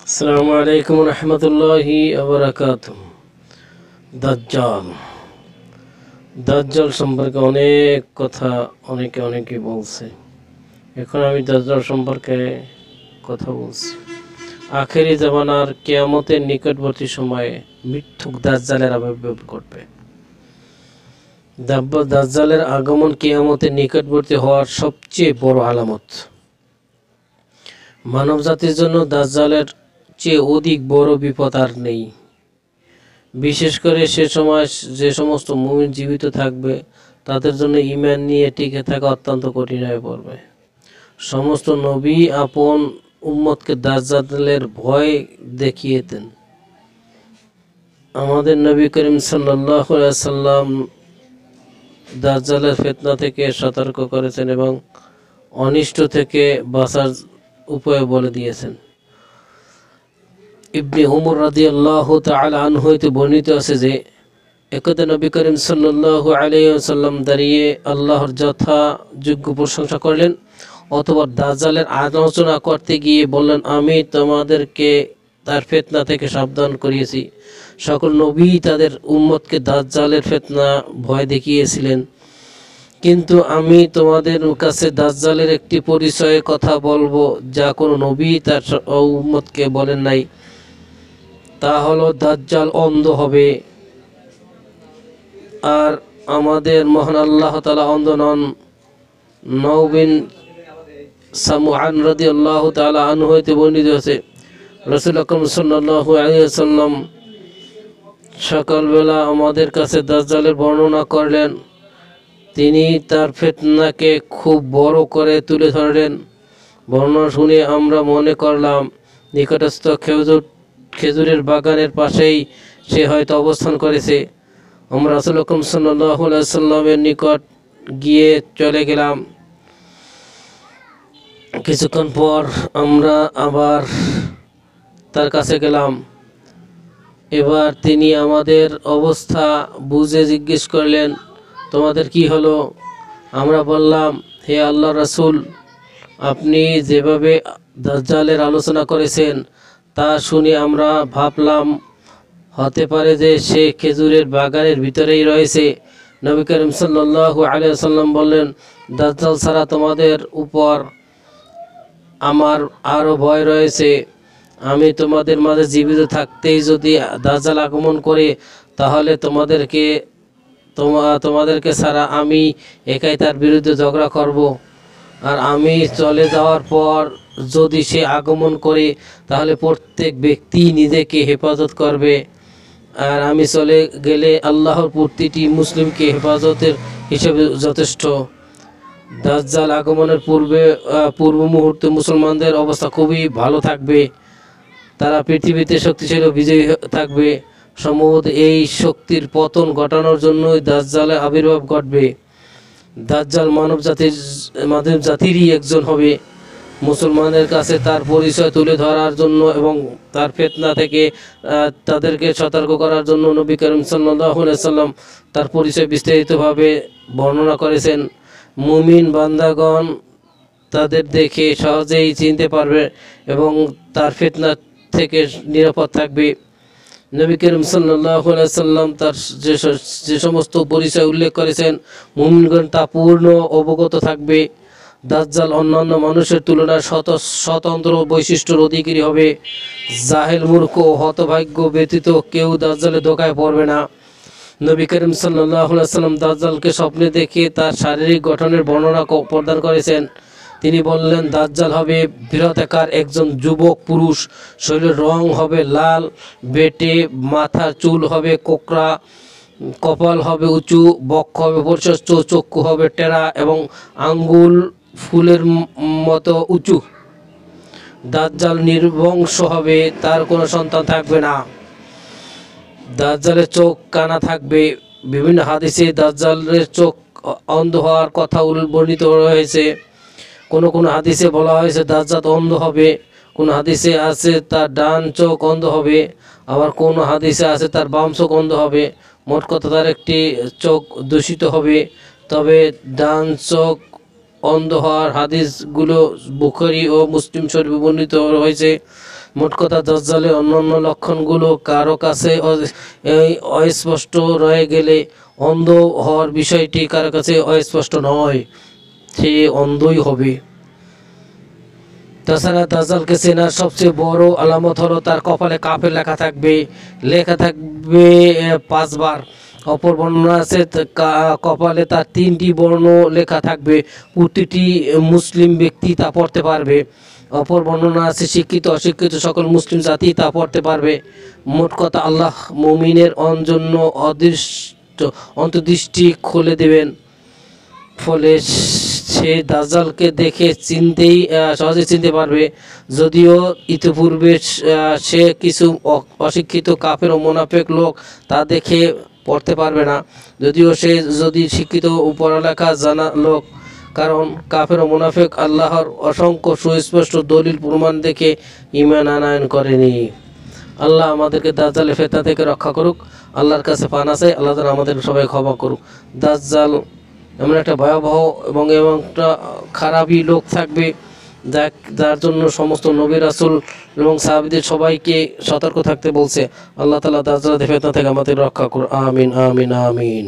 আসসালামু আলাইকুম রহমতুল্লাহি ওয়া দাজ্জাল দাজ্জাল সম্পর্কে অনেক কথা অনেকে বলছে। এখন আমি দাজ্জাল সম্পর্কে কথা বলছি। আখেরি জামানার কিয়ামতের নিকটবর্তী সময়ে মিথ্যুক দাজ্জালের আবির্ভাব ঘটবে। দাজ্জালের আগমন কিয়ামতের নিকটবর্তী হওয়ার সবচেয়ে বড় আলামত। মানব জাতির জন্য দাজ্জালের চেয়ে অধিক বড় বিপদ আর নেই। বিশেষ করে সে সময় যে সমস্ত মুমিন জীবিত থাকবে তাদের জন্য ঈমান নিয়ে টিকে থাকা অত্যন্ত কঠিন হয়ে পড়বে। সমস্ত নবী আপন উম্মতকে দাজ্জালের ভয় দেখিয়েতেন। আমাদের নবী করিম সাল্লাল্লাহু আলাইহি সাল্লাম দাজ্জালের ফিতনা থেকে সতর্ক করেছেন এবং অনিষ্ট থেকে বাঁচার উপায় বলে দিয়েছেন। ইবনে উমর রাদিয়াল্লাহু তাআলা আনহু হইতে বর্ণিত আছে যে একদা নবী করিম সাল্লাল্লাহু আলাইহি ওয়াসাল্লাম দাঁড়িয়ে আল্লাহর যথাযোগ্য প্রশংসা করলেন, অথবা দাজ্জালের আলোচনা করতে গিয়ে বললেন, আমি তোমাদেরকে তার ফিতনা থেকে সাবধান করিয়েছি। সকল নবী তাদের উম্মতকে দাজ্জালের ফিতনা ভয় দেখিয়েছিলেন, কিন্তু আমি তোমাদের কাছে দাজ্জালের একটি পরিচয়ে কথা বলবো যা কোনো নবী তার উম্মতকে বলেন নাই। তা হলো দাজ্জাল অন্ধ হবে। আর আমাদের মহান আল্লাহ তাআলা অন্ধ নন। নওবিন সামুআন রাদিয়াল্লাহু তাআলা আনহু হইতে বর্ণিত আছে, রাসূল আকরাম সাল্লাল্লাহু আলাইহি ওয়াসাল্লাম সকালবেলা আমাদের কাছে দাজ্জালের বর্ণনা করলেন। তিনি তার ফিতনাকে খুব বড় করে তুলে ধরলেন। বর্ণনা শুনে আমরা মনে করলাম নিকটস্থ খেজুরের বাগানের পাশেই সে হয়তো অবস্থান করেছে। আমরা রাসূল আকরাম সাল্লাল্লাহু আলাইহি ওয়াসাল্লামের নিকট গিয়ে চলে গেলাম। কিছুক্ষণ পর আমরা আবার তার কাছে গেলাম। এবার তিনি আমাদের অবস্থা বুঝে জিজ্ঞেস করলেন, তোমাদের কি হলো? আমরা বললাম, হে আল্লাহর রাসূল, আপনি যেভাবে দাজ্জালের আলোচনা করেছেন তা শুনে আমরা ভাবলাম হতে পারে যে সে খেজুরের বাগানের ভিতরেই রয়েছে। নবী করিম সাল্লাল্লাহু আলাইহি ওয়াসাল্লাম বললেন, দাজ্জাল ছাড়া তোমাদের উপর আমার আরো ভয় রয়েছে। আমি তোমাদের মাঝে জীবিত থাকতেই যদি দাজ্জাল আগমন করে তাহলে তোমাদেরকে ছাড়া আমি একাই তার বিরুদ্ধে ঝগড়া করব। আর আমি চলে যাওয়ার পর যদি সে আগমন করে তাহলে প্রত্যেক ব্যক্তি নিজেকে হেফাজত করবে, আর আমি চলে গেলে আল্লাহর প্রতিটি মুসলিমকে হেফাজতের হিসেবে যথেষ্ট। দাজ্জাল আগমনের পূর্ব মুহূর্তে মুসলমানদের অবস্থা খুবই ভালো থাকবে। তারা পৃথিবীতে শক্তিশালী বিজয়ী থাকবে। সম্ভবত এই শক্তির পতন ঘটানোর জন্যই দাজ্জালের আবির্ভাব ঘটবে। দাজ্জাল মানব জাতিরই একজন হবে। মুসলমানদের কাছে তার পরিচয় তুলে ধরার জন্য এবং তার ফিতনা থেকে তাদেরকে সতর্ক করার জন্য নবী করিম সাল্লাল্লাহু আলাইহি ওয়াসাল্লাম তার পরিচয় বিস্তারিতভাবে বর্ণনা করেছেন। মুমিন বান্দাগণ তাদের দেখে সহজেই চিনতে পারবে এবং তার ফিতনা থেকে নিরাপদ থাকবে। নবী করিম সাল্লাল্লাহু আলাইহি ওয়াসাল্লাম তার যে সমস্ত পরিচয় উল্লেখ করেছেন মুমিনগণ তা পূর্ণ অবগত থাকবে। দাজ্জাল অন্যান্য মানুষের তুলনায় স্বতন্ত্র বৈশিষ্ট্যের অধিকারী হবে। জাহেল, মূর্খ ও হতভাগ্য ব্যতীত কেউ দাজ্জালের ধোঁকায় পড়বে না। নবী করিম সাল্লাল্লাহু আলাইহি ওয়াসাল্লাম দাজ্জালকে স্বপ্নে দেখে তার শারীরিক গঠনের বর্ণনা প্রদান করেছেন। তিনি বললেন, দাজ্জাল হবে বৃহদাকার একজন যুবক পুরুষ, শরীরের রং হবে লাল, বেটে, মাথার চুল হবে কোকড়া, কপাল হবে উঁচু, বক্ষ হবে প্রশস্ত, চক্ষু হবে টেরা এবং আঙ্গুল ফুলের মতো উঁচু। দাজ্জাল নির্বংশ হবে, তার কোনো সন্তান থাকবে না। দাজ্জালের চোখ কানা থাকবে। বিভিন্ন হাদিসে দাজ্জালের চোখ অন্ধ হওয়ার কথা বর্ণিত হয়েছে। কোন হাদিসে বলা হয়েছে দাজ্জাল অন্ধ হবে, কোন হাদিসে আছে তার ডান চোখ অন্ধ হবে, আবার কোন হাদিসে আছে তার বাম চোখ অন্ধ হবে। মোট কথা তার একটি চোখ দূষিত হবে। তবে ডান চোখ অন্ধ হওয়ার হাদিসগুলো বুখারী ও মুসলিম শরীফে বর্ণিত হয়েছে। মোট কথা দাজ্জালের অন্যান্য লক্ষণগুলো কারো কাছে অস্পষ্ট রয়ে গেলে অন্ধ হওয়ার বিষয়টি কারো কাছে অস্পষ্ট নয়, সে অন্ধই হবে। তাছাড়া দাজ্জালকে চেনার সবচেয়ে বড় আলামত হলো তার কপালে কাফের লেখা থাকবে 5 বার। অপর বর্ণনা আছে কপালে তার 3টি বর্ণ লেখা থাকবে, প্রতিটি মুসলিম ব্যক্তি তা পড়তে পারবে। অপর বর্ণনা আছে শিক্ষিত অশিক্ষিত সকল মুসলিম জাতি তা পড়তে পারবে। মোট কথা আল্লাহ মুমিনের জন্য অন্তর্দৃষ্টি খুলে দেবেন, ফলে সে দাজ্জালকে দেখে সহজে চিনতে পারবে। যদিও ইতিপূর্বে সে কিছু অশিক্ষিত কাফের ও মুনাফিক লোক তা দেখে পড়তে পারবে না, যদিও সে শিক্ষিত ও পড়ালেখা জানা লোক, কারণ কাফের ও মুনাফিক আল্লাহর অসংখ্য সুস্পষ্ট দলিল প্রমাণ দেখে ঈমান আনয়ন করেনি। আল্লাহ আমাদেরকে দাজ্জালের ফিতনা থেকে রক্ষা করুক। আল্লাহর কাছে পানা চাই, আল্লাহ যেন আমাদের সবাই ক্ষমা করুক। দাজ্জাল এমন একটা ভয়াবহ এবং একটা খারাপই লোক থাকবে যার জন্য সমস্ত নবী রাসূল এবং সাহাবীদের সবাইকে সতর্ক থাকতে বলছে। আল্লাহ তাআলা দাজ্জালের ফিতনা থেকে আমাদের রক্ষা করুন। আমিন আমিন আমিন।